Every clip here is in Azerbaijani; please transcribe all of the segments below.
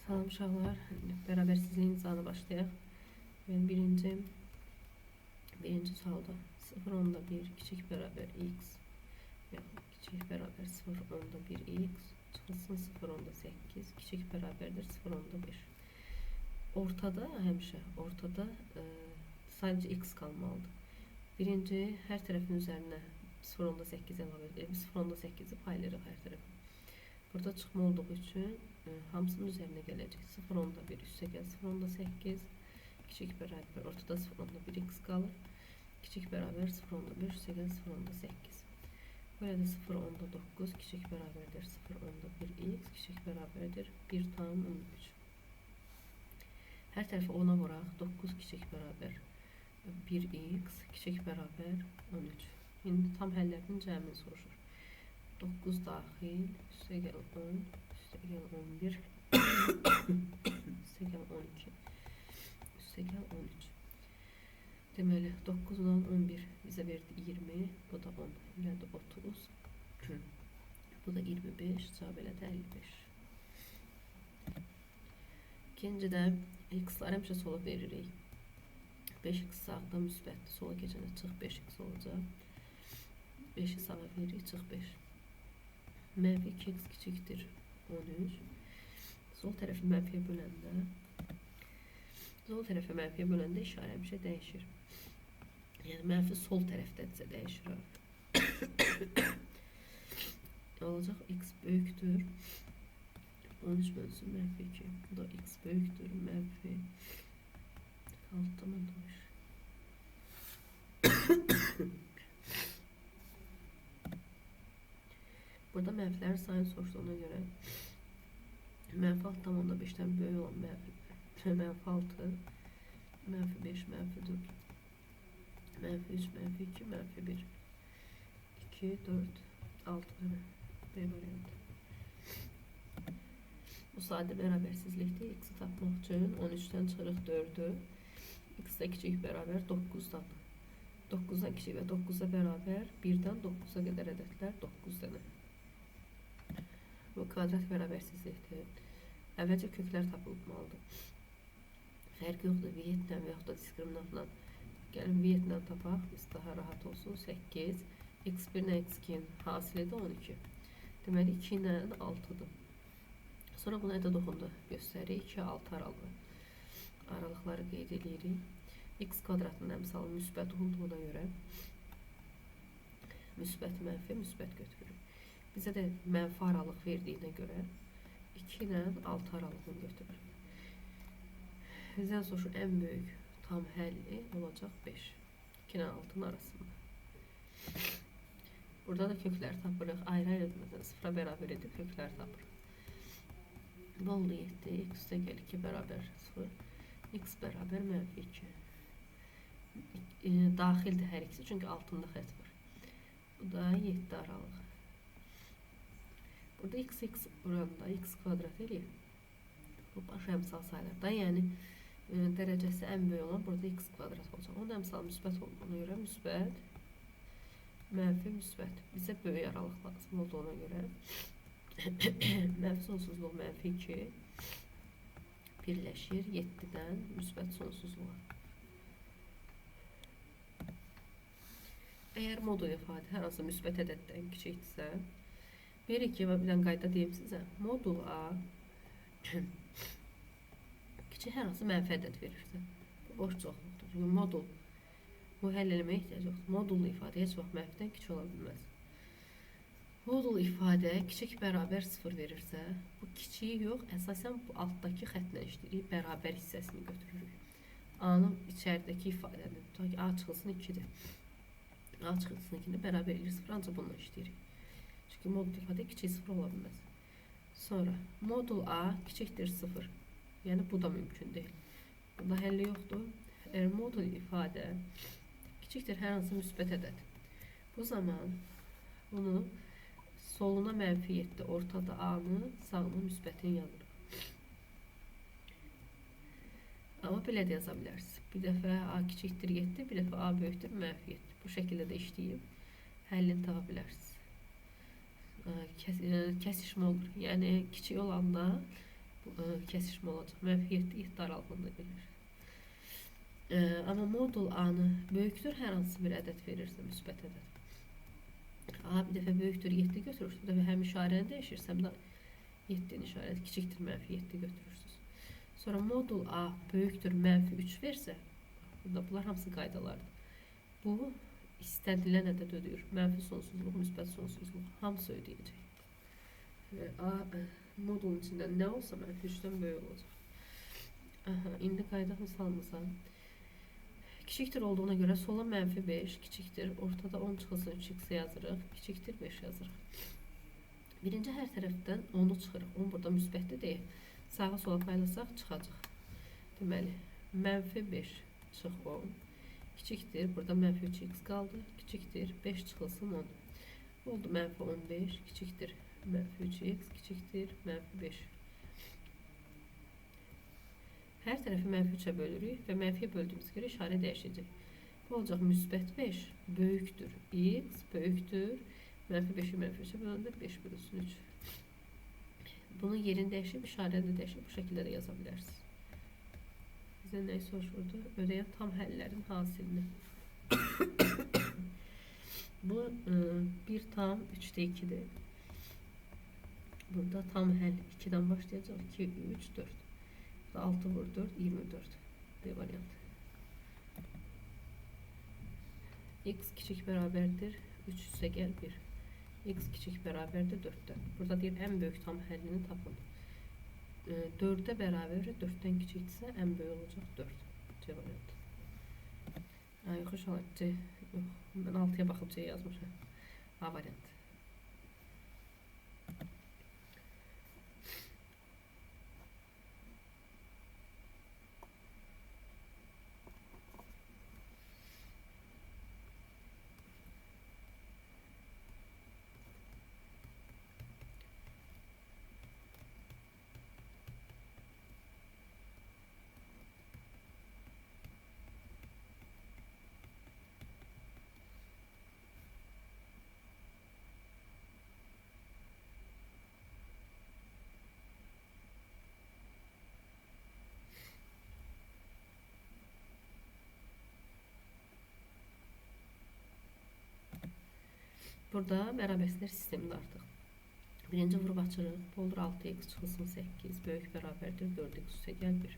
Salam uşaqlar, bərabərsizliyin izahına başlayaq. Birinci sualda 0,1 kiçik bərabər x kiçik bərabər 0,1 x çıxılsın 0,8 kiçik bərabərdir 0,5. Ortada ortada sadece x kalmalıdır. Birinci hər tərəfin üzərinə 0,8 əlavə edelim. 0,8'i paylayırıq hər tərəfə. Burada çıxma olduğu üçün hamısının üzerine gelecek. 0,1 üstəgəl 0,8 kiçik bərabər ortada 0,1 x qalır. Kiçik bərabər 0,1 üstəgəl 0,8. Burada 0,9 kiçik bərabərdir 0,1 x kiçik bərabərdir 1,13. Hər tərəfi 10'a vuraq. 9 kiçik bərabər 1 x kiçik bərabər 13. İndi tam həllərinin cəmini soruşur. 9 daxil üstəgəl 10 üstəgəl 11 üstəgəl 12 üstəgəl 13. Deməli 9'dan 11 bizə verdi 20. Bu da 10. Elədi 30. Bu da 25. Cavab elədi 55. İkincidə x'lar həmişə sola veririk. 5x sağda müsbətdir. Sola keçəndə çıx 5x olacaq. 5'i sağa veririk, çıx 5. Mənfi 2x kiçikdir 13. Sol tərəfi mənfiyə böləndə işarə həmişə dəyişir. Yəni mənfi sol tərəfdədirsə dəyişir. Olacaq x böyükdür 13 bölsün mənfi 2. Bu da x böyükdür mənfi 6,5. Burada mənfilərin sayını soruşduğuna göre mənfi 6,5'ten böyük olan mənfi 6, mənfi 5, mənfi 4, mənfi 3, mənfi 2, mənfi 1, 2, 4, 6 B variantı. Bu sadə bərabərsizlikdir. X'i tapmaq üçün 13'ten çıxırıq 4'ü. X də kiçik bərabər 9'dan. 9'dan kiçik və 9'a bərabər 1'dən 9'a qədər ədədlər 9 dənə. Bu kvadrat bərabərsizlikdir. Əvvəlcə köklər tapılmalıdır. Fərq yoxdur. Vietlə və yaxud da diskriminantla. Gəlin Vietlə tapaq. Biz daha rahat olsun. 8. X1 ilə X2'nin hasilidir 12. Deməli 2 ilə 6'dır. Sonra buna ədəd oxunda göstəririk. 2, 6 aralığı. Aralıqları qeyd edirik. X kvadratının əmsalı müsbət olduğuna görə müsbət mənfi müsbət götürürük. Bizə də mənfi aralıq verdiyinə görə 2 ilə 6 aralığını götürürük. Bizdən sonra ən böyük tam həlli olacaq 5. 2 ilə 6'nın arasında. Burada da köklər tapırıq. Ayrı-ayrı sıfıra bərabər edib köklər tapırıq. Bu oldu 7. X üstəgəl 2 bərabər 0. X bərabər mənfi 2. Daxildir hər ikisi çünki altında xət var. Bu da 7 aralıq. Burada x oranında x kvadrat eləyir. Bu baş əmsal sayılarda, yəni dərəcəsi ən böyük olan burada x kvadrat olacaq. Onun əmsalı müsbət olduğuna görə müsbət, mənfi müsbət. Bizə böyük aralıq lazım olduğuna görə mənfi sonsuzluq mənfi 2 birləşir 7'dən müsbət sonsuzluğa. Əgər modul ifadə hər hansı müsbət ədəddən kiçikdirsə, bir iki və birdən qayda deyim sizə. Modul A kiçik hər hansı mənfi ədəd verirsə, bu boş çoxluqdur. Çünki modul bu həll eləməyə ehtiyac yoxdur. Modullu ifadə heç vaxt mənfidən kiçik ola bilməz. Modul ifadə kiçik bərabər 0 verirsə, bu kiçiyi yox, əsasən bu altdakı xətlə işləyirik, bərabər hissəsini götürürük. A-nın içəridəki ifadənin, tutaq ki, A çıxılsın 2'dir. A çıxılsın 2'ni bərabər edir 0, ancaq bununla işləyirik. Çünki modul ifadə kiçik 0 ola bilməz. Sonra modul A kiçikdir 0. Yəni bu da mümkün deyil. Bunda həlli yoxdur. Əgər modul ifadə kiçikdir hər hansı müsbət ədəd. Bu zaman bunu soluna mənfi 7, ortada A-nı, sağına müsbətin yazırıq. Amma belə də yaza bilərsiniz. Bir dəfə A kiçikdir 7, bir dəfə A böyükdür mənfi 7. Bu şəkildə də işləyib həllini tapa bilərsiniz. Kesişmə olur. Yəni kiçik olanda kesişmə olacaq. -7 7 aralığında gedir. Amma modul A-nı böyükdür hər hansı bir ədəd verirsə, müsbət ədəd. A bir dəfə böyükdür 7 götürürsünüz. Bu dəfə həm işarəni dəyişirsəm də 7-nin işarəsi kiçikdir -7 götürürsünüz. Sonra modul A böyükdür -3 versə, burada bunlar hamısı qaydalardır. Bu istənilən ədəd ödəyir. Mənfi sonsuzluq, müsbət sonsuzluq hamısı ödəyəcək. A modulun içində nə olsa -3-dən böyük olacaq. İndi qaydaq misalımıza. Kiçikdir olduğuna göre sola -5, kiçikdir, ortada 10 çıxılsın 3x yazırıq, kiçikdir 5 yazırıq. Birinci hər tərəfdən 10'u çıxırıq. 10 burada müsbətdə deyil. Sağa sola paylasaq çıxacaq. Deməli, -5 çıx 10. Kiçikdir, burada -3x qaldı. Kiçikdir, 5 çıxılsın 10. Oldu -15, kiçikdir, -3x, kiçikdir, -5. Hər tərəfi -3'ə bölürük və mənfiyə böldüyümüz görə işarə dəyişəcək. Bu olacaq müsbət 5 böyükdür x böyükdür -5'i -3'ə böləndə 5 bölünsün 3. Bunun yerini dəyişib, işarəni də dəyişib bu şəkildə də yaza bilərsiniz. Bizə nə soruşurdu? Ödəyən tam həllərin hasilini. Bu 1 tam 3'də 2'dir. Burada tam həll 2'dən başlayacaq. 2, 3, 4. 6 vur 4, 24 bir variant. X küçük beraberdir 3 üstə gəl 1. X küçük beraberdir 4'ten. Burada deyir en büyük tam həllini tapın. 4'e beraber 4'ten küçüksə en büyük olacaq 4. C variant. Yox, C. Yox, mən 6'ya baxıb C yazmışam. A variant. Burada bərabərsizlər sistemində artıq. Birinci vurub açırıq. Olur 6x çıxılsın 8 böyük bərabərdir 4x üstə gəl 1.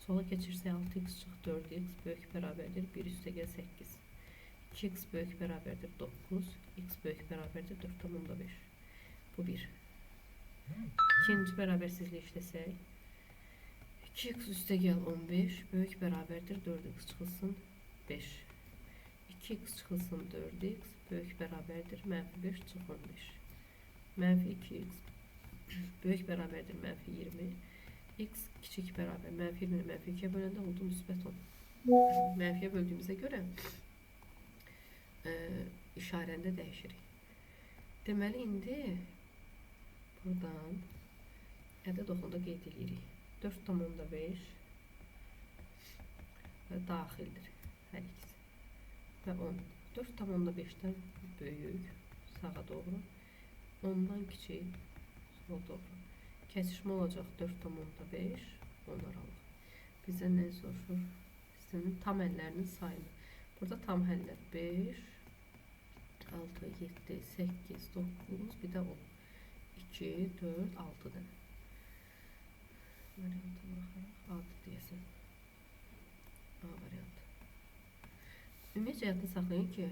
Sola keçirsə 6x çıx 4x böyük bərabərdir 1 üstə gəl 8. 2x böyük bərabərdir 9. X böyük bərabərdir 4,5. Bu 1. İkinci bərabərsizlik işləsək. 2x üstə gəl 15 böyük bərabərdir 4x çıxılsın 5. 2x çıxılsın 4x böyük bərabərdir -5 çıx 15. -2x böyük bərabərdir -20. X kiçik bərabər -20 -2'ye böləndə oldu müsbət 10. Mənfiyə böldüyümüzə görə işarəni də dəyişirik. Deməli indi buradan ədəd oxunda qeyd edirik. 4,5 və daxildir hər ikisi. Və 10. 4,5'ten büyük sağa doğru, 10'dan küçük sola doğru. Kesişme olacak 4,5 10 aralıq. Bizə nə soruşur? Sistemin tam həllərinin sayını. Burada tam həller 5 6 7 8 9 bir də 10 2 4 6 dənə. Variantı baxaraq 6 deyəsən. A variantı. Ümumiyyətcə yadda saxlayın ki,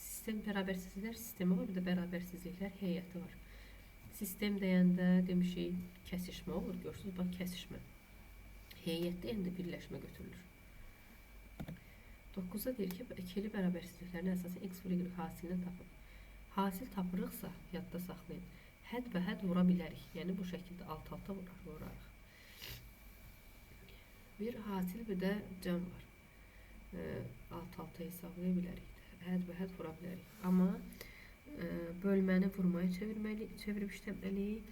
sistem bərabərsizliklər sistemi var, bir də bərabərsizliklər heyəti var. Sistem deyəndə demişik kəsişmə olur, görürsünüz, bax kəsişmə. Heyət deyəndə birləşmə götürülür. 9'a deyir ki, ikili bərabərsizliklərin əsasən x vur y hasilini tapın. Hasil tapırıqsa, yadda saxlayın, hədd və hədd vura bilərik. Yəni bu şəkildə alt-alta vurarıq. Bir hasil, bir də cəm var. Alt-alta hesablaya bilərik. Hədd və hədd vura bilərik. Amma bölməni vurmaya çevirib işləməliyik.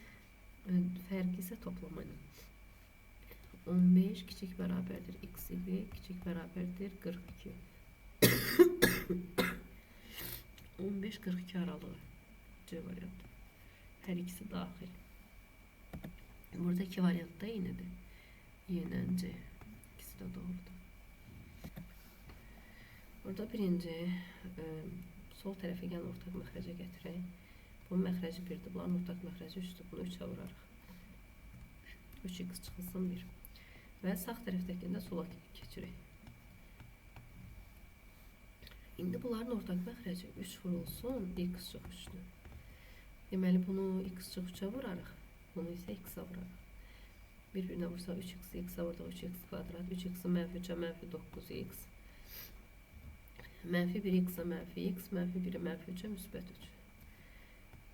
Fərqi isə toplamayla. 15 kiçik bərabərdir x, y kiçik bərabərdir 42. 15-42 aralığı C variantı. Hər ikisi daxil. Burada iki variant da yenidir. Yenen C. İkisi de doğrudur. Burada birinci sol tərəfə gələn ortaq məxrəcə gətirək. Bu məxrəci 1-dir. Bunların ortaq məxrəci 3-dür. Bunu 3-ə vurarıq. 3x çıxılsın 1. Və sağ tərəfdəkini də sola keçirik. İndi bunların ortaq məxrəci 3 vurulsun, x çox 3-dür. Deməli bunu x çox 3-ə vurarıq. Bunu isə x-ə vurarıq. Bir-birinə vursa 3x, x-ə vurduq 3x kvadrat, 3x-i mənfi 3-ə mənfi 9x. Mənfi 1x-ə mənfi x, mənfi 1-ə mənfi 3-ə müsbət 3.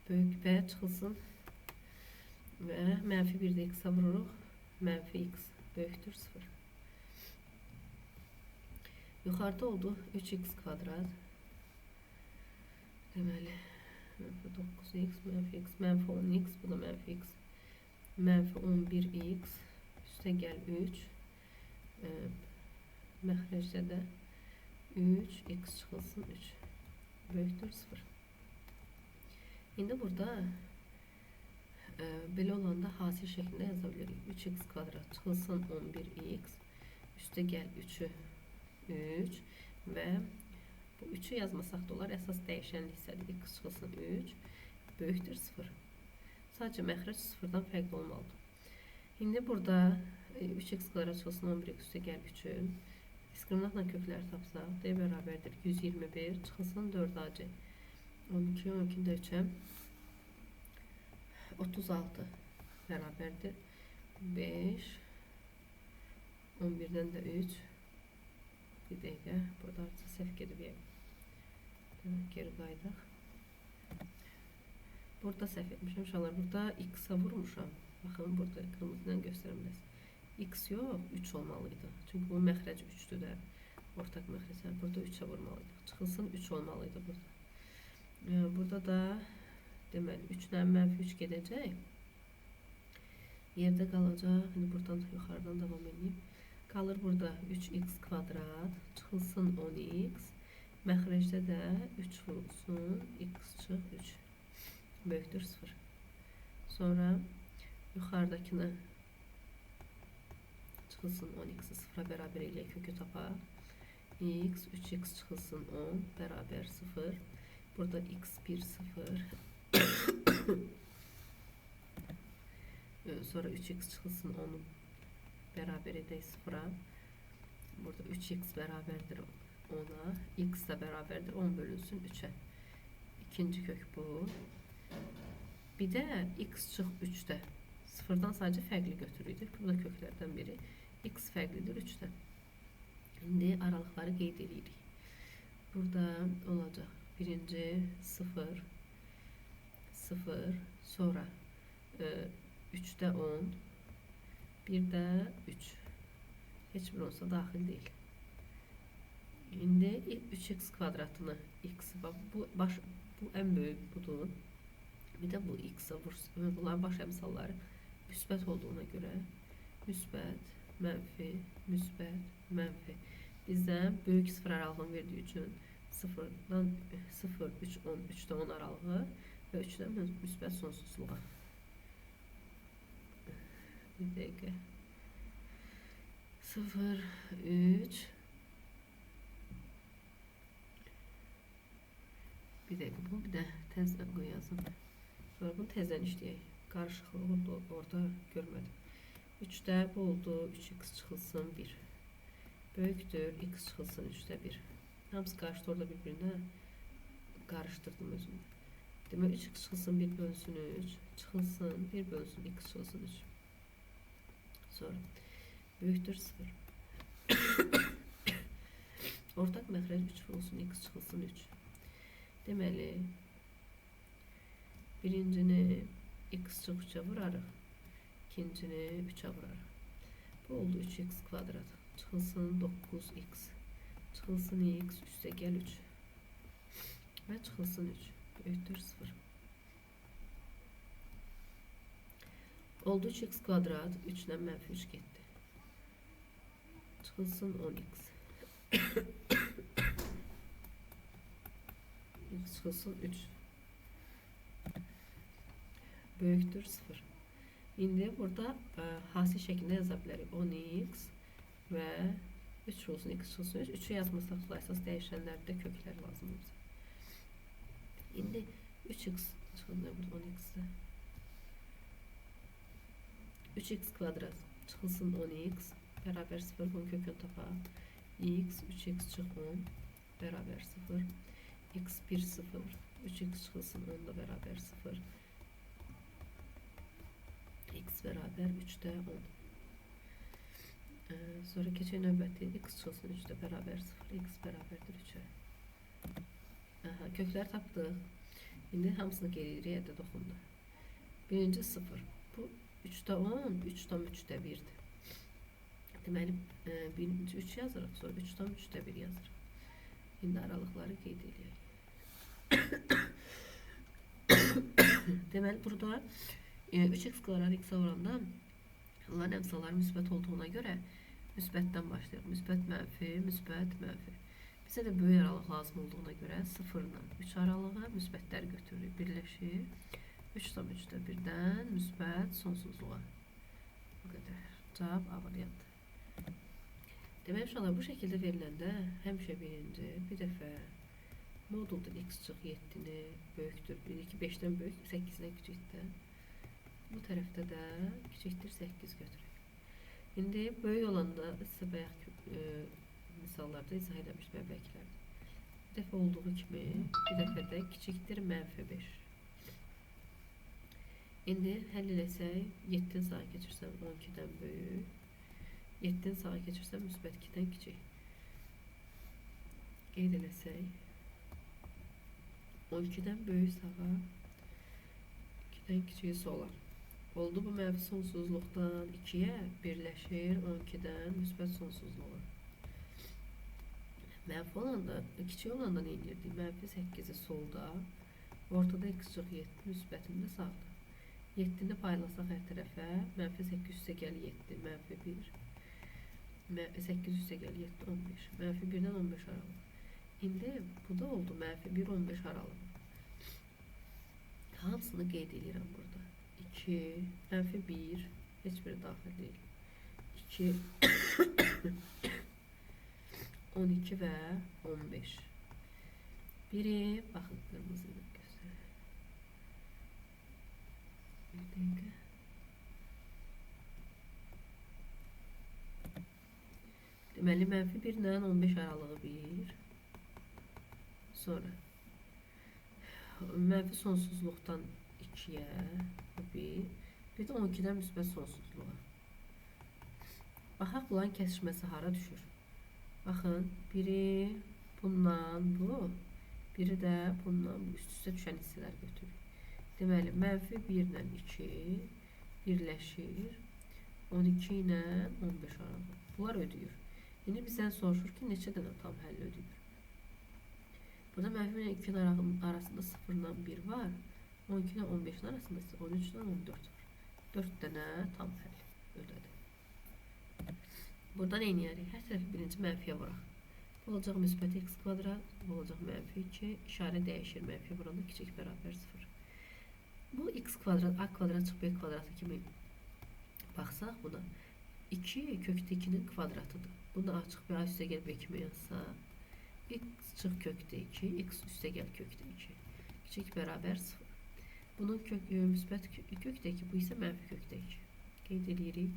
Böyük B çıxılsın. Və mənfi 1-də x-ə vururuq. Mənfi x böyükdür 0. Yuxarıda oldu 3x kvadrat. Deməli mənfi 9x, mənfi x, mənfi 10x, bu da mənfi x. Mənfi 11x üstə gəl 3. Məxrəcdə də 3x çıxılsın 3. Böyükdür 0. İndi burada belə olanda hasil şəklində yaza bilərik. 3x kvadrat çıxılsın 11x üstə gəl 3-ü 3 və bu 3'ü yazmasaq da olar. Əsas dəyişənli hissədir. X çıxılsın 3 böyükdür 0. Sadəcə məxrəc 0-dan fərqli olmalıdır. İndi burada 3x kvadrat çıxılsın 11x üstə gəl 3'ü diskriminantla kökləri tapsaq D bərabərdir 121 çıxılsın 4ac 12 12-də 3'ə 36 bərabərdir 5 11-dən də 3 bir dəqiqə burada artıq səhv gedib geri qaydaq. Burada səhv etmişəm uşaqlar. Burada x-a vurmuşam. Baxın burada qırmızıdan göstərəm. X yox 3 olmalıydı. Çünki bu məxrəc 3'dür də. Ortaq məxrəc. Burada 3'ə vurmalıydı. Çıxılsın 3 olmalıydı burada. Burada da deməli 3-dən mənfi 3 gedəcək. Yerdə qalacaq. Şimdi buradan yuxarıdan davam edeyim. Qalır burada 3x kvadrat. Çıxılsın 10x. Məxrəcdə də 3 vurulsun. X çıx 3. Böyükdür 0. Sonra yuxarıdakını çıxılsın 10x-i 0'a bərabər ilə kökü tapaq. X 3x çıxılsın 10 bərabər 0. Burada x 1 0. Sonra 3x çıxılsın 10'un bərabər edək 0'a. Burada 3x bərabərdir 10'a. X da bərabərdir 10 bölünsün 3'ə. İkinci kök bu. Bir də x çıx 3'də. 0'dan sadəcə fərqli götürürdük. Bu da köklərdən biri. X fərqlidir 3'dən. İndi aralıqları qeyd edirik. Burada olacaq. Birinci 0 0 sonra 3'də 10 bir də 3. Heç bir olsa daxil deyil. İndi 3x kvadratını x bu ən böyük budur. Bir də bu x-a vursun. Bunların baş əmsalları müsbət olduğuna görə müsbət, mənfi, müsbət, mənfi. Bizdən böyük 0 aralığını verdiyi üçün 0'dan 0, 3, 10, 3'də 10 aralığı və 3'dən müsbət sonsuzluğa. Bir dəqiqə. 0, 3 bir dəqiqə bunu bir də təzdən qoy yazım. Sonra bunu təzdən işləyək. Qarışıqlığı oldu, orada görmədim. 3'də bu oldu, 3x çıxılsın 1. Böyükdür, x çıxılsın 3'də 1. Hamısı qarışdı orada bir-birinə. Qarışdırdım özümü. Demək 3x çıxılsın 1 bölünsün 3. Çıxılsın 1 bölünsün x çıxılsın 3. Sonra böyükdür 0. Ortaq məxrəc 3 olsun, x çıxılsın 3. Deməli birincini x çıx 3'ə vurarıq. İkincini 3'ə vurarıq. Bu oldu 3x kvadrat. Çıxılsın 9x. Çıxılsın x üstə gəl 3. Və çıxılsın 3. Böyükdür 0. Oldu 3x kvadrat. 3'dən mənfi 3 getdi. Çıxılsın 10x. X çıxılsın 3. Böyükdür 0. İndi burada hasil şeklinde yaza bilərik. 10x və 3 olsun, x olsun 3. 3'ü yazmasaq da əsas dəyişənlərdə köklər lazımdır. İndi 3x çıxılır burada 10x-də. 3x kvadrat çıxılsın 10x bərabər 0. Bunun kökünü tapaq. X 3x çıx 10 bərabər 0. X 1 0. 3x çıxılsın 10 da bərabər 0. X bərabər 3'də 10. Sonra keçək növbəti x çıxılsın 3'də bərabər 0. X bərabərdir 3'ə. Köklər tapdıq. İndi hamısını geri edirik, ədəd oxunda. Birinci 0. Bu 3'də 10, 3 tam 3'də 1'dir. Deməli, birinci 3 yazırıq, sonra 3 tam 3'də 1 yazırıq. İndi aralıqları qeyd edək. Deməli, burada 3x kvadrat x-ə orandan onların əmsalları müsbət olduğuna görə müsbətdən başlayaq. Müsbət mənfi, müsbət mənfi. Bizə də böyük aralıq lazım olduğuna görə 0 ilə 3 aralığı müsbətləri götürürük, birləşir. 3 tam 3'də 1'dən müsbət sonsuzluğa. Bu qədər. Cavab A variantı. Demək uşaqlar, bu şəkildə veriləndə həmişə birinci bir dəfə modulda x çıx 7-ni böyükdür. 1-2 5'dən böyük, 8-dən kiçikdir. Bu tərəfdə də kiçikdir 8 götürək. İndi böyük olanda sizə bayaq misallarda izah eləmişdim əvvəlkilərdə. Bir dəfə olduğu kimi bir dəfə də kiçikdir mənfi 5. İndi həll eləsək 7-ni sağa keçirsəm 12'dən böyük. 7'ni sağa keçirsəm müsbət 2'dən kiçik. Qeyd eləsək 12'dən böyük sağa 2'dən kiçiyi sola. Oldu bu mənfi sonsuzluqdan 2'yə birləşir 12'dən müsbət sonsuzluğa. Mənfi olanda, kiçik olanda nə edirdik? Mənfi 8'i solda, ortada x çıx 7, müsbətində sağda. 7'ni paylasaq hər tərəfə, mənfi 8 üstə gəl 7, mənfi 1. 8 üstə gəl 7, 15. Mənfi 1'dən 15 aralığı. İndi bu da oldu mənfi 1, 15 aralığı. Hamısını qeyd edirəm burada. 2, mənfi 1, heç biri daxil deyil. 2, 12 və 15. Biri, baxın, qırmızı ilə göstərir. Bir dəqiqə. Deməli, mənfi 1 ilə 15 aralığı 1. Sonra mənfi sonsuzluqdan 2'yə bir də 12'dən müsbət sonsuzluğa. Baxaq, bunların kəsişməsi hara düşür? Baxın, biri bundan bu, biri də bundan bu üst-üstə düşən hissələr götürür. Deməli, mənfi 1 ilə 2 birləşir 12 ilə 15 aralığı. Bunlar ödəyir. İndi bizdən soruşur ki, neçə dənə tam həll ödəyir? Burada mənfi ilə 2'nin arasında 0 ilə 1 var. 12 ilə 15'in arasında ise 13 ilə 14 var. 4 dənə tam həll ödədi. Burada nə edərik? Hər tərəfi birinci mənfiyə vuraq. Bu olacaq müsbət x kvadrat, bu olacaq mənfi 2. İşarə dəyişir, mənfiyə vuranda kiçik bərabər 0. Bu x kvadrat, a kvadrat çıx b kvadratı kimi baxsaq buna. 2 kökdə 2'nin kvadratıdır. Bunu a çıx b, a üstə gəl b kimi yazsaq. X çıx kökdə 2, x üstə gəl kökdə 2. Kiçik bərabər 0. Bunun müsbət kökdəki, bu isə mənfi kökdəki. Qeyd edirik.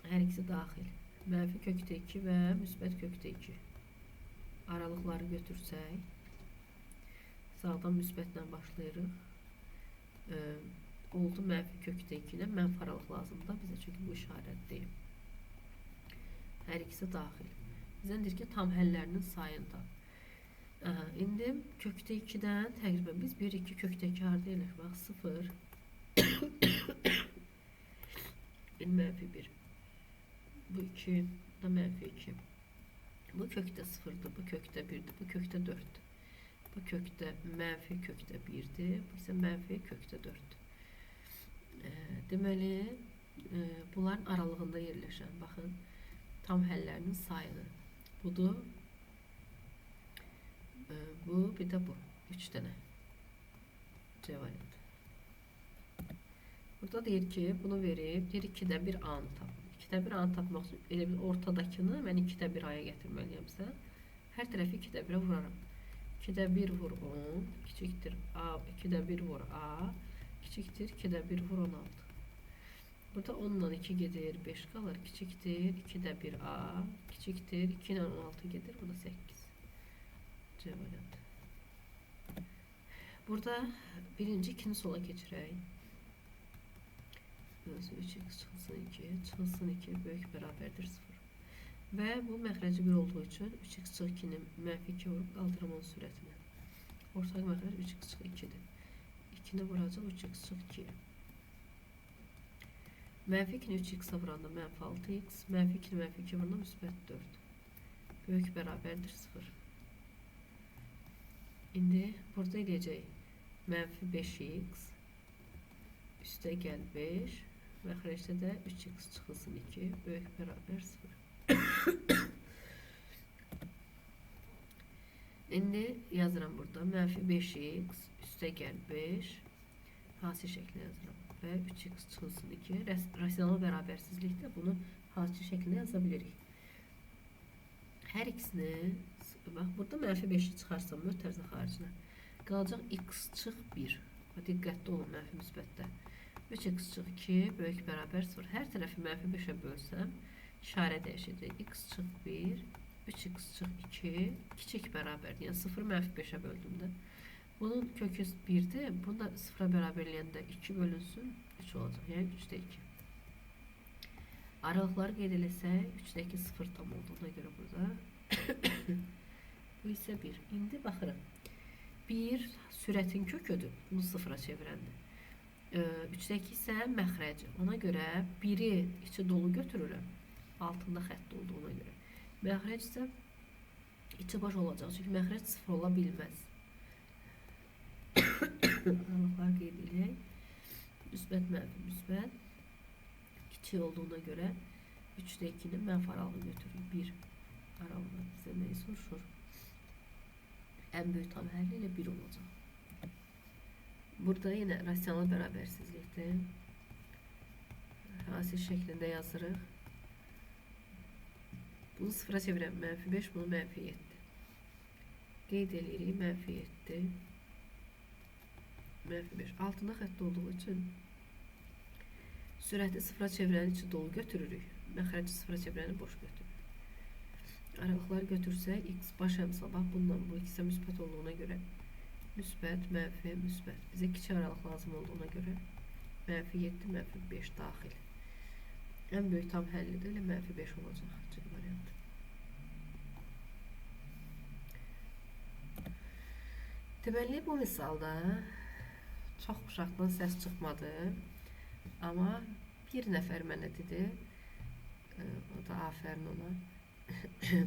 Hər ikisi daxil. Mənfi kökdəki və müsbət kökdəki. Aralıqları götürsək, sağdan müsbətlə başlayırıq. Oldu mənfi kökdəki ilə mənfi aralıq lazımdır bizə, çünki bu işarət deyil. Hər ikisi daxil. Bizdən deyir ki, tam həllərinin sayını tap. İndi kökdə 2'dən təqribən biz 1, 2 kökdəki harda yerləşir? Bax, 0 mənfi 1. Bu 2 da mənfi 2. Bu kökdə 0'dır, bu kökdə 1'dir, bu kökdə 4'dür. Bu kökdə mənfi kökdə 1'dir, bu isə mənfi kökdə 4'dür. Deməli, bunların aralığında yerləşən, baxın, tam həllərinin sayını. Budur. Bu, bir də bu. 3 dənə. C variantı. Burada deyir ki, bunu verib, deyir 2'də 1 A-nı tapın. 2'də 1 A-nı tapmaq üçün elə bir ortadakını mən 2'də 1 A-ya gətirməliyəmsə, hər tərəfi 2'də 1-ə vuraram. 2'də 1 vur 10, kiçikdir A, 2'də 1 vur A, kiçikdir 2'də 1 vur 16. Burada 10'dan 2 gedir, 5 qalır, kiçikdir 2'də 1 A, kiçikdir 2 ilə 16 gedir, bu da 8. C variantı. Burada birinci ikini sola keçirək. 3x çıxılsın 2, çıxılsın 2 böyük bərabərdir 0. Və bu məxrəci 1 olduğu üçün 3x çıx 2-nin mənfi 2 vurub qaldırım onun sürətini. Ortaq məxrəc 3x çıx 2-dir. 2-ni vuracaq 3x çıx 2-yə. Mənfi 2-ni 3x-a vuranda mənfi 6x, mənfi 2-ni mənfi 2 vuranda müsbət 4. Böyük bərabərdir 0. İndi burada eləyəcək mənfi 5x üstə gəl 5, məxrəcdə də 3x çıxılsın 2 böyük bərabər 0. İndi yazıram burada mənfi 5x üstə gəl 5 hasil şəklində yazıram və 3x çıxılsın 2 rasional bərabərsizlikdə bunu hasil şəklində yaza bilirik. Hər ikisini bax burada mənfi 5-i çıxarsam mötərizə xaricinə qalacaq x çıx 1. Diqqətli olun mənfi müsbətdə. 3x çıx 2 böyük bərabər 0. Hər tərəfi mənfi 5-ə bölsəm işarə dəyişəcək. X çıx 1, 3x çıx 2 kiçik bərabərdir. Yəni 0 mənfi 5-ə böldüyümdə. Bunun kökü 1-dir. Bunu da 0-a bərabər eləyəndə 2 bölünsün 3 olacaq. Yəni 3-də 2. Aralıqları qeyd eləsək 3-də 2 0 tam olduğuna görə burada bu isə 1. İndi baxırıq. 1 sürətin köküdür. Bunu 0-a çevirəndə. 3-də 2 isə məxrəci. Ona görə 1-i içi dolu götürürəm. Altında xətt olduğuna görə. Məxrəc isə içi boş olacaq. Çünki məxrəc 0 ola bilməz. Aralıqları qeyd eləyək. Müsbət mənfi müsbət. Kiçik olduğuna görə 3'də 2'nin mənfi aralığını götürürük. 1 aralığı bizə nəyi soruşur? Ən böyük tam həlli ilə 1 olacaq. Burada yenə rasional bərabərsizlikdir. Hasil şəklində yazırıq. Bunu 0-a çevirəm. Mənfi 5, bunu mənfi 7. Qeyd edirik. Mənfi 7. Mənfi 5. Altında xətt olduğu üçün sürəti 0-a çevirəni içi dolu götürürük. Məxrəci 0-a çevirəni boş götürürük. Aralıqları götürsək x baş əmsal. Bax bundan bu ikisi müsbət olduğuna görə müsbət, mənfi, müsbət. Bizə kiçik aralıq lazım olduğuna görə mənfi 7, mənfi 5 daxil. Ən böyük tam həlli də elə mənfi 5 olacaq. C variantı. Deməli bu misalda çox uşaqdan səs çıxmadı. Amma bir nəfər mənə dedi, o da afərin ona.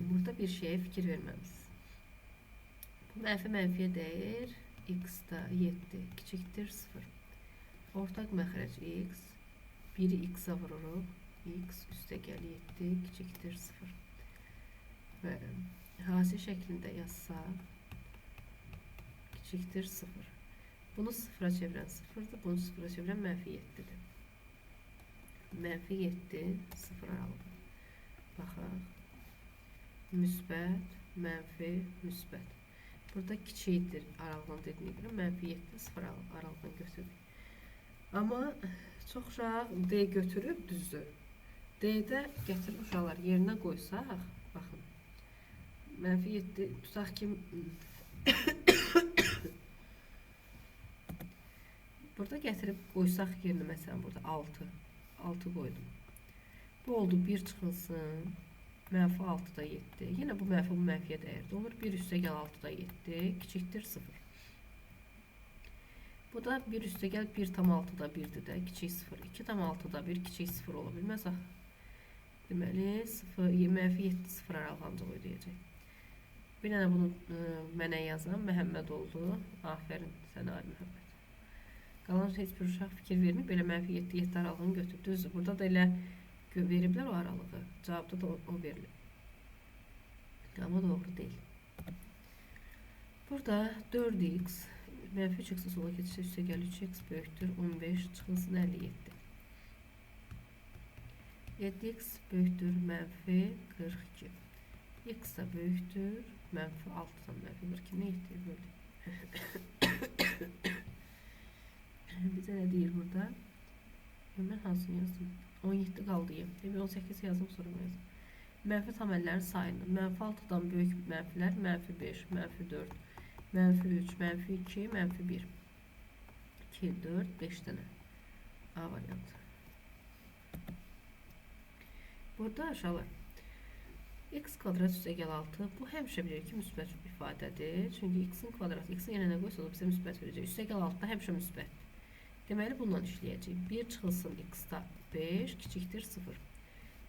Burada bir şeyə fikir verməmişsiniz. Bu mənfi mənfiyə dəyir, x da 7 kiçikdir 0. Ortaq məxrəc x, 1-i x-a vururuq, x üstə gəl 7 kiçikdir 0. Və hasil şəklində yazsaq, kiçikdir 0. Bunu 0-a çevirən 0-dır, bunu 0-a çevirən mənfi 7-dir. Mənfi 7, 0 aralığı. Baxaq. Müsbət, mənfi, müsbət. Burada kiçikdir aralığın dediyinə görə mənfi 7, 0 aralığını götürürük. Amma çox uşaq D götürüb düzdür. D-də gətirib uşaqlar yerinə qoysaq, baxın. Mənfi 7 tutaq ki burada gətirib qoysaq yerinə məsələn burada 6 qoydum. Bu oldu 1 çıxılsın. Mənfi 6-da 7. Yine bu mənfi bu mənfiyə dəyərdə olur. 1 üstə gəl 6-da 7 kiçikdir 0. Bu da 1 üstə gəl 1 tam 6-da 1-dir də kiçik 0. 2 tam 6-da 1 kiçik 0 ola bilməz. Deməli 0 mənfi 7 0 aralığında ödəyəcək. Bir dənə bunu mənə yazan Məhəmməd oldu. Afərin sənə ay Məhəmməd. Qalan heç bir uşaq fikir vermir. Belə mənfi 7 aralığını götür. Düzdür. Burada da elə veriblər o aralığı. Cavabda da o verilir. Ama doğru değil. Burada 4x Mənfi 3x sola keçirsə üstəgəl 3x böyükdür 15 çıxılsın 57. 7x böyükdür mənfi 42. X da böyükdür mənfi 6'dan mənfi 42 nə etdir böyle. Bizə nə deyir burada? Mən hansını yazdım? 17 qaldı. 18 yazdım sonra yazdım. Mənfi tam əllərin sayını. Mənfi 6'dan böyük mənfilər mənfi 5, mənfi 4, mənfi 3, mənfi 2, mənfi 1. 2, 4, 5 dənə. A variantı. Burada aşağılar. X kvadrat üstəgəl 6. Bu həmişə bilir ki, müsbət ifadədir. Çünki x-in kvadratı x-in yerine qoysa o bizə müsbət verəcək. Üstəgəl 6 da həmişə müsbətdir. Deməli bundan işləyəcək. 1 çıxılsın x-da 5 kiçikdir 0.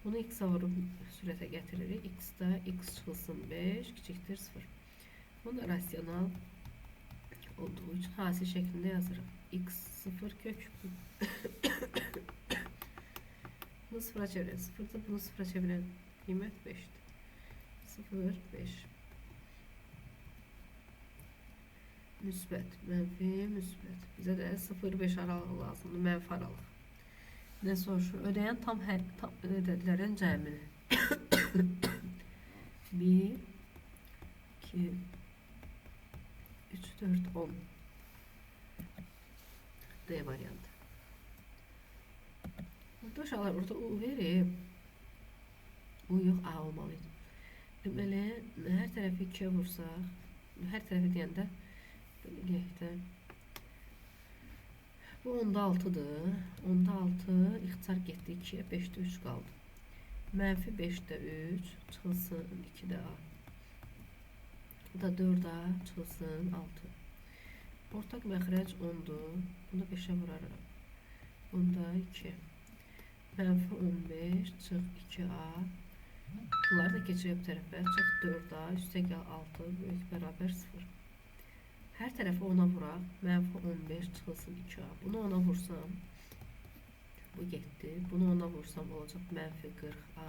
Bunu x-a vurup sürətə gətiririk. X-da x çıxılsın 5 kiçikdir 0. Bunu rasyonal olduğu için hasil şeklinde yazırıq. X 0 kök. Bunu sıfıra çevirin. 0'da bunu sıfıra çeviren qiymət 5'dir. 0, 5. Müsbət, mənfi, müsbət. Bizə də 0, 5 aralığı lazımdır. Mənfi aralıq. Ne soruşur? Ödeyen tam ödedilerin cəmini. 1, 2, 3, 4, 10. D variantı. Burada uşaqlar orada U verib. U yox, A olmalıydı. Deməli, hər tərəfi 2'ye vursaq, hər tərəfi deyəndə belə bu 10'da 6'dır. 10'da 6 ixtisar getdi 2'ye, 5'də 3 qaldı. Mənfi 5'də 3 çıxılsın 2'də A. Bu da 4A çıxılsın 6. Ortaq məxrəc 10'dur. Bunu 5'e vurarım. 10'da 2. Mənfi 15 çıx 2A. Bunları da keçirib tərəfə. Çıx 4A üstəgəl 6 böyük bərabər 0. Her tərəfi 10'a vuraq. Mənfi 15 çıxılsın 2A. Bunu 10'a vursam bu getdi. Bunu 10'a vursam olacaq mənfi 40A.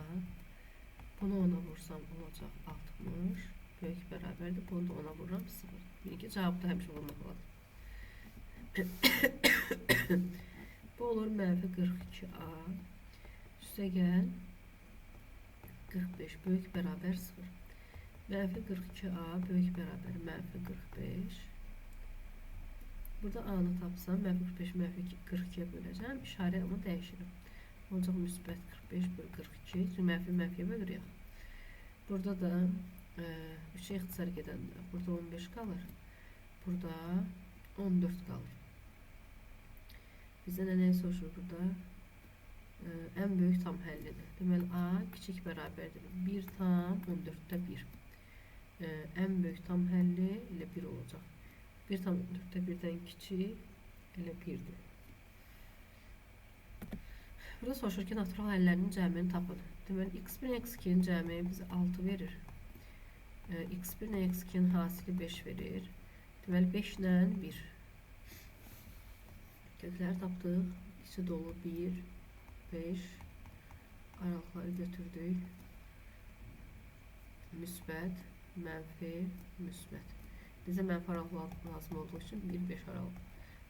Bunu 10'a vursam olacaq 60. Böyük bərabərdir. Bunu da 10'a vururam 0. Çünki cavabda həmişə vurmaq lazım. Bu olur mənfi 42A. Üstəgəl 45 böyük bərabər 0. Mənfi 42A böyük bərabər mənfi 45. Burada A'nı tapsam mənfi 45 mənfi 42'ye böləcəm. İşarə ama dəyişirəm. Olacaq müsbət 45 bölü 42. Çünki mənfi mənfiyə bölür ya. Burada da 3'e ixtisar gedəndə burada 15 qalır. Burada 14 qalır. Bizə nə soruşur burada? En büyük tam həllidir. Deməli A kiçik bərabərdir. 1 tam 14'də 1. En büyük tam həlli ilə 1 olacaq. 1 tam 14'də 1'dən kiçik elə 1'dir. Burada soruşur ki, natural həllərinin cəmini tapın. Deməli x1 x2'nin cəmi bizə 6 verir. X1 x2'nin hasili 5 verir. Deməli 5 ilə 1. Kökləri tapdıq. İçi dolu 1, 5. Aralıqları götürdük. Müsbət, mənfi, müsbət. Bizə mənfi aralıq lazım olduğu için 1-5 aralıq.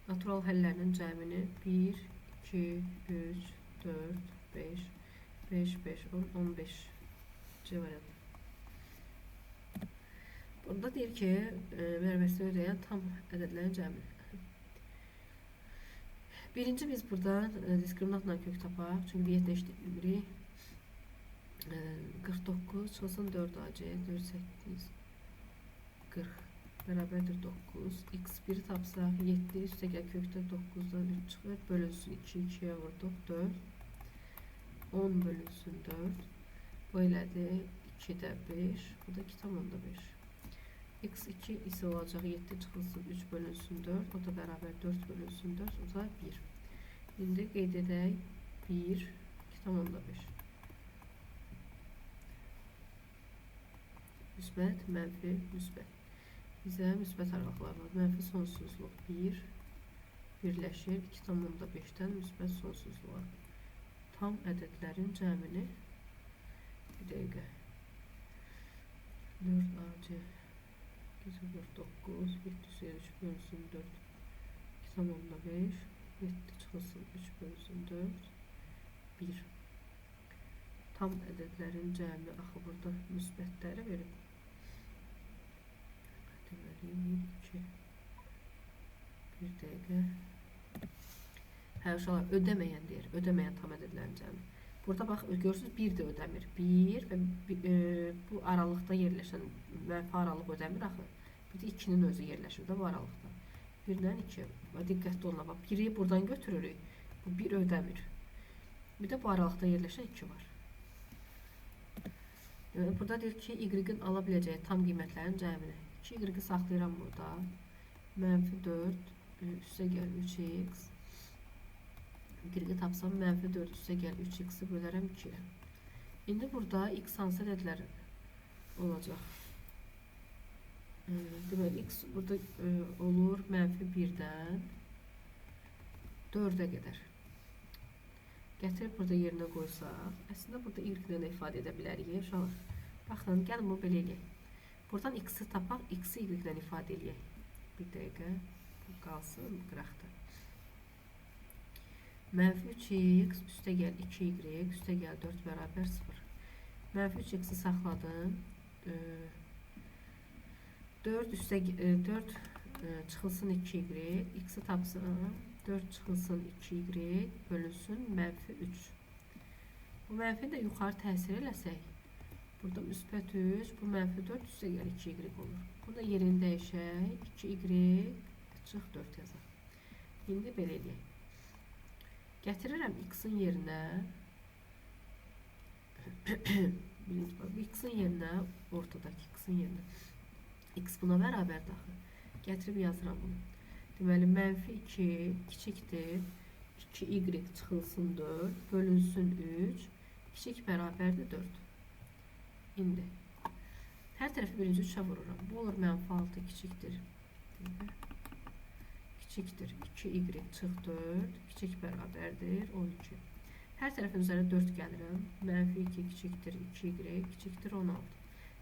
Natural həllərinin cəmini 1, 2, 3, 4, 5, 5, 5, 10, 15 C variantı. Burada deyir ki, mərvəsini ödəyən tam ədədlərin cəmini. Birinci biz burada diskriminantla kök tapaq. Çünki diyetle işlemirik. 49 çıxılsın 4AC, 4, 8, 40 bərabərdir 9. X1 tapsaq 7 üstəgəl kökdə 9'dan 3 çıxır. Bölünsün 2, 2'ye vurduq 4. 10 bölünsün 4. Bu elədi 2'də 5. Bu da 2 tam 10'da 5. X2 ise olacaq 7 çıxılsın 3 bölünsün 4. O da bərabər 4 bölünsün 4. O da 1. İndi qeyd edək 1, 2 tam 10'da 5. Müsbət, mənfi, müsbət. Bizə müsbət aralıqlar var. Mənfi sonsuzluq 1 birləşir 2 tam 10'da 5'dən müsbət sonsuzluğa. Tam ədədlərin cəmini bir dəqiqə 4AC 9, 753 bölünsün 4. 2 tam onda 5. 7 çıxılsın 3 bölünsün 4. 1. Tam ədədlərin cəmi axı burada müsbətləri verib. Deməli 2. 1 dəqiqə. Hə uşaqlar ödəməyən deyir. Ödəməyən tam ədədlərin cəmi. Burada bax görürsünüz 1 də ödəmir. 1 və bu aralıqda yerləşən mənfi aralıq ödəmir axı. Bir də 2-nin özü yerləşir də bu aralıqda. 1-dən 2. Diqqətli olun. Bax 1-i buradan götürürük. Bu 1 ödəmir. Bir də bu aralıqda yerləşən 2 var. Burada deyir ki, y-in ala biləcəyi tam qiymətlərin cəmini. 2y-i saxlayıram burada. Mənfi 4 üstə gəl 3x. Y-i tapsam mənfi 4 üstə gəl 3x-i bölərəm 2-yə. İndi burada x hansı ədədlər olacaq? Deməli, x burada olur mənfi 1-dən 4-ə qədər. Gətirib burada yerinə qoysaq, əslində burada y-lə də ifadə edə bilərik. Baxın, gəlin bunu belə eləyək. Buradan x-i tapaq, x-i y-lə ifadə eləyək. Bir dəqiqə, bu qalsın, qıraqdır. Mənfi 3x üstə gəl 2y üstə gəl 4 bərabər 0. Mənfi 3x-i saxladım. 4 çıxılsın 2y, x-i tapsın. 4 çıxılsın 2y bölünsün mənfi 3. Bu mənfi də yuxarı təsir eləsək, burada müsbət 3, bu mənfi 4 üstə gəl 2y olur. Burada yerini dəyişək, 2y çıx 4 yazaq. İndi belə eləyək. Gətirirəm x-in yerinə, x-in yerinə, ortadakı x-in yerinə, x buna bərabər daxil. Gətirib yazıram bunu. Deməli, mənfi 2 kiçikdir, 2y çıxılsın 4, bölünsün 3, kiçik bərabərdir 4. İndi, hər tərəfi birinci 3'ə vururam. Bu olur mənfi 6 kiçikdir. Kiçikdir, 2y çıx 4, kiçik bərabərdir 12. Hər tərəfin üzərinə 4 gəlirəm. Mənfi 2 kiçikdir, 2y kiçikdir 16.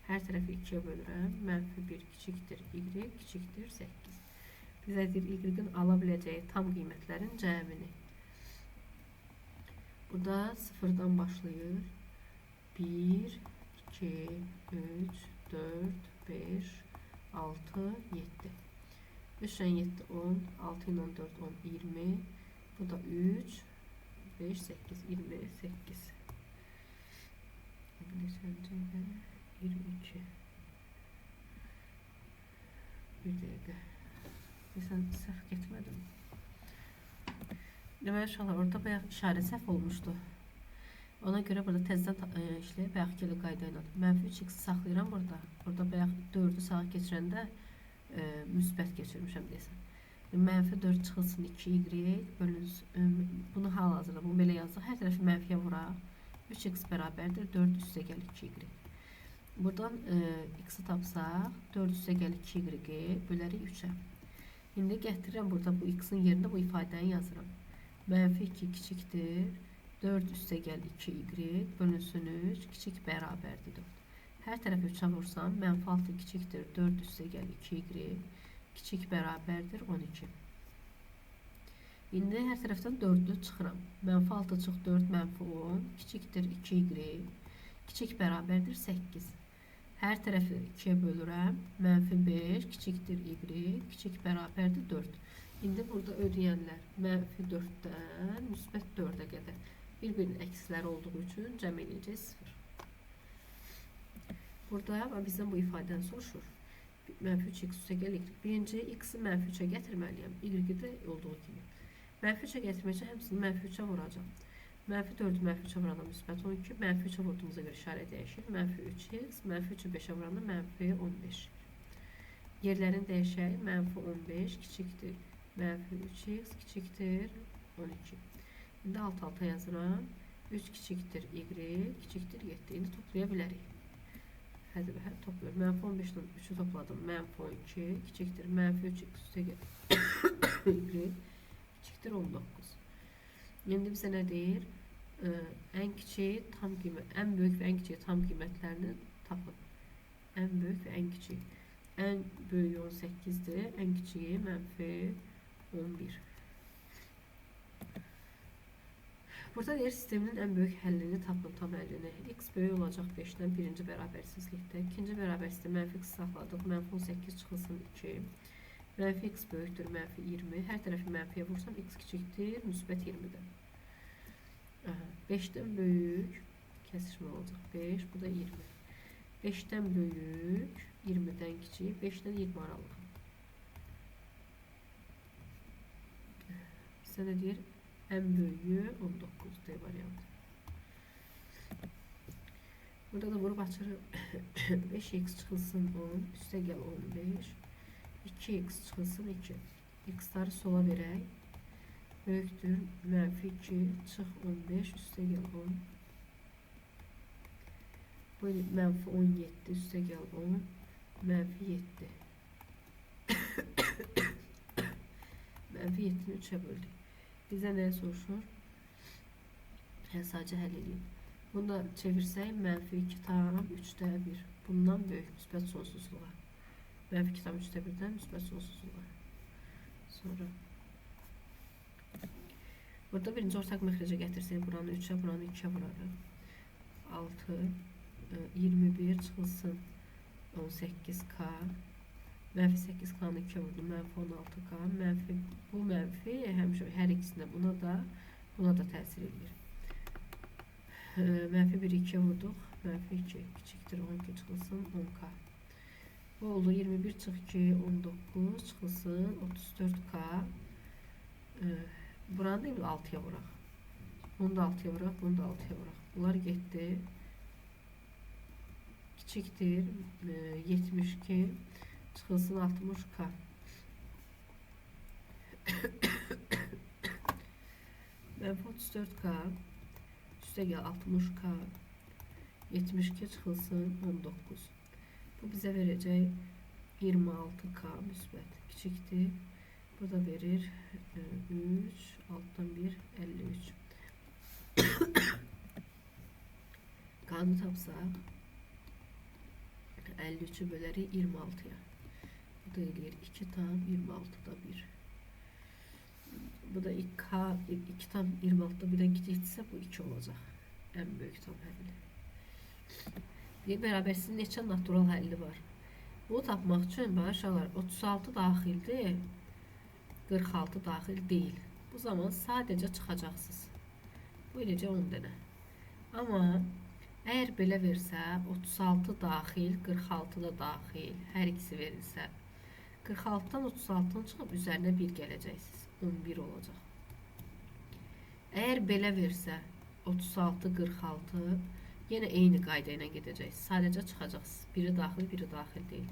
Hər tərəfi 2'yə bölürəm. Mənfi 1 kiçikdir, y kiçikdir 8. Bizə deyir y-in ala biləcəyi tam qiymətlərin cəmini. Burada 0-dan başlayır. 1, 2, 3, 4, 5, 6, 7. 3 ilə 7, 10, 6 ilə 4, 10, 20. Bu da 3, 5, 8, 28. 22. Bir dəqiqə. Sen səhv getmədim. Deməli, uşaqlar, orada bayaq işarə səhv olmuşdu. Ona görə burada təzədən işləyib, bayaq gələ qayda ilə. Mənfi 3x saxlayıram burada. Burada bayaq 4'ü sağa keçirəndə müsbət keçirmişəm desən. Mənfi 4 çıxılsın 2y bölünsün. Bunu hal-hazırda bunu belə yazdıq. Hər tərəfi mənfiyə vuraq. 3x bərabərdir 4 üstə gəl 2y. Buradan x-i tapsaq 4 üstə gəl 2y bölərik 3'ə. İndi gətirirəm burada bu x-in yerində bu ifadəni yazıram. Mənfi 2 kiçikdir, 4 üstə gəl 2y bölünsün 3, kiçik bərabərdir 4. Hər tərəfi 3'ə vursam, mənfi 6 kiçikdir, 4 üstə gəl 2y, kiçik bərabərdir 12. İndi hər tərəfdən 4'ü çıxıram. Mənfi 6 çıx 4, mənfi 10, kiçikdir 2y, kiçik bərabərdir 8. Hər tərəfi 2'yə bölürəm. Mənfi 5 kiçikdir y, kiçik bərabərdir 4. İndi burada ödəyənlər mənfi 4'dən müsbət 4'ə qədər bir-birinin əksləri olduğu üçün cəm eləyəcək 0. Burada bizdən bu ifadəni soruşur. Mənfi 3x üstə gəl y. Birinci x-i mənfi 3'ə gətirməliyəm. Y-də olduğu kimi. Mənfi 3'ə gətirmək üçün həmsini mənfi 3'ə vuracam. Mənfi 4'ü mənfi 3'ə vuranda müsbət 12, mənfi 3'ə vurduğumuza görə işarə dəyişir. Mənfi 3x, mənfi 3'ü 5'ə vuranda mənfi 15. Yerlərini dəyişək. Mənfi 15 kiçikdir. Mənfi 3x kiçikdir 12. İndi alt-alta yazıram. 3 kiçikdir y, kiçikdir 7. İndi toplaya bilərik. Hədi topluyorum. Mənfi 15'dən 3'ü topladım. Mənfi 12 kiçikdir. Mənfi 3x üstə gəl y kiçikdir 19. İndi bizə nə deyir? Ən kiçik tam qiymət, ən böyük və ən kiçik tam qiymətlərini tapın. Ən böyük və ən kiçik. En böyüğü 18'dir. En küçüğü mənfi 11. Burada deyir sisteminin en büyük həllini tapın, tam həllini. X böyük olacaq 5-dən birinci bərabərsizlikdə. İkinci bərabərsizdə mənfi x saxladıq. Mənfi 18 çıxılsın 2. Mənfi x böyükdür mənfi 20. Hər tərəfi mənfiyə vursam x kiçikdir müsbət 20-dən. 5-dən böyük kəsişmə olacaq 5, bu da 20. 5-dən böyük 20-dən kiçik, 5-dən 20 aralığı. Bizə nə deyir? En büyüğü 19 D variantı. Burada da vurup açırım. 5x çıxılsın 10, üstə gəl 15. 2x çıxılsın 2. X'ları sola verək. Böyükdür mənfi 2 çıx 15, üstə gəl 10. Bu mənfi 17, üstə gəl 10. Mənfi 7. Mənfi 7'ni 3'e böldük. Bize ne soruşur? Sadece həll edeyim. Bunu da çevirsək, mənfi 2 tam 3'də 1. Bundan böyük müsbət sonsuzluğa. Mənfi 2 tam 3'də 1'dən müsbət sonsuzluğa. Sonra burada birinci ortak məxrəcə gətirsək, buranı 3'ə, buranı 2'ə vurarıq. 6, 21 çıxılsın 18k. Mənfi 8k'nı 2'ye vurdum. Mənfi 16k. Bu mənfi həmişə hər ikisində buna da təsir edir. Mənfi 1 2'ye vurduq. Mənfi 2 kiçikdir 12 çıxılsın 10k. Bu oldu 21 çıx 2 19 çıxılsın 34k. Buranı da 6'ya vuraq. Bunu da 6'ya vuraq, bunu da 6'ya vuraq. Bunlar getdi. Kiçikdir 72 çıxılsın 60k. Mənfi 34k. Üstə gəl 60k. 72 çıxılsın 19. Bu bizə verəcək 26k müsbət. Kiçikdir. Bu da verir 3, altdan 1, 53. Qanı tapsaq 53'ü bölərik 26'ya. Bu da eləyir 2 tam 26'da 1. Bu da 2 tam 26'da 1'dən kiçikdirsə bu 2 olacaq. En böyük tam həlli. Bir bərabərsizliyin neçə natural həlli var? Bunu tapmaq üçün uşaqlar 36 daxildir, 46 daxil deyil. Bu zaman sadəcə çıxacaqsınız. Bu eləcə 10 dənə. Amma eğer belə versə 36 daxil, 46 da daxil, hər ikisi verilsə 46'dan 36'dan çıxıb üzərinə 1 gələcəksiniz. 11 olacaq. Eğer belə versə 36, 46 yenə eyni qayda ilə gedəcəksiniz. Sadəcə çıxacaqsınız. Biri daxil, biri daxil deyil.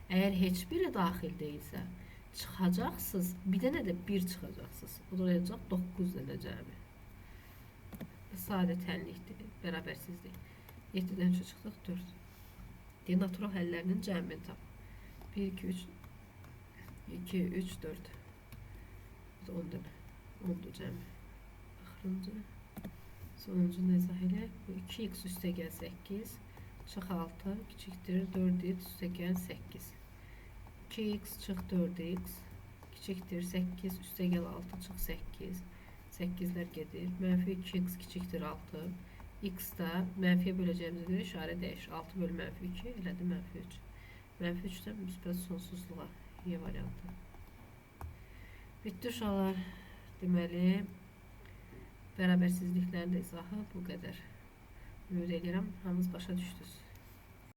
Eğer heç biri daxil deyilsə çıxacaqsınız. Bir dənə də 1 çıxacaqsınız. Bu da olacaq 9 dənə cəmi. Sadə tənlikdir, bərabərsizlik. 7'dən çıxdıq 4. Natural həllərinin cəmini tap. 1, 2, 3, 2, 3, 4. Bu da 10 dənə. 10'dur cəmi. Axırıncı. Sonuncu nə izah elə? Bu 2x üstə gəl 8. Çıx 6. Kiçikdir 4x üstə gəl 8. 2x çıx 4x. Kiçikdir 8. Üstə gəl 6. Çıx 8. 8'lər gedir. Mənfi 2x kiçikdir 6. X da mənfiyə böləcəyimizə görə işarə dəyişir. 6 bölü mənfi 2 elədi mənfi 3. Mənfi 3'dən müsbət sonsuzluğa. Y variantı. Bitdi uşaqlar. Deməli bərabərsizliklərin də izahı bu qədər. Ümid edirəm hamınız başa düşdünüz.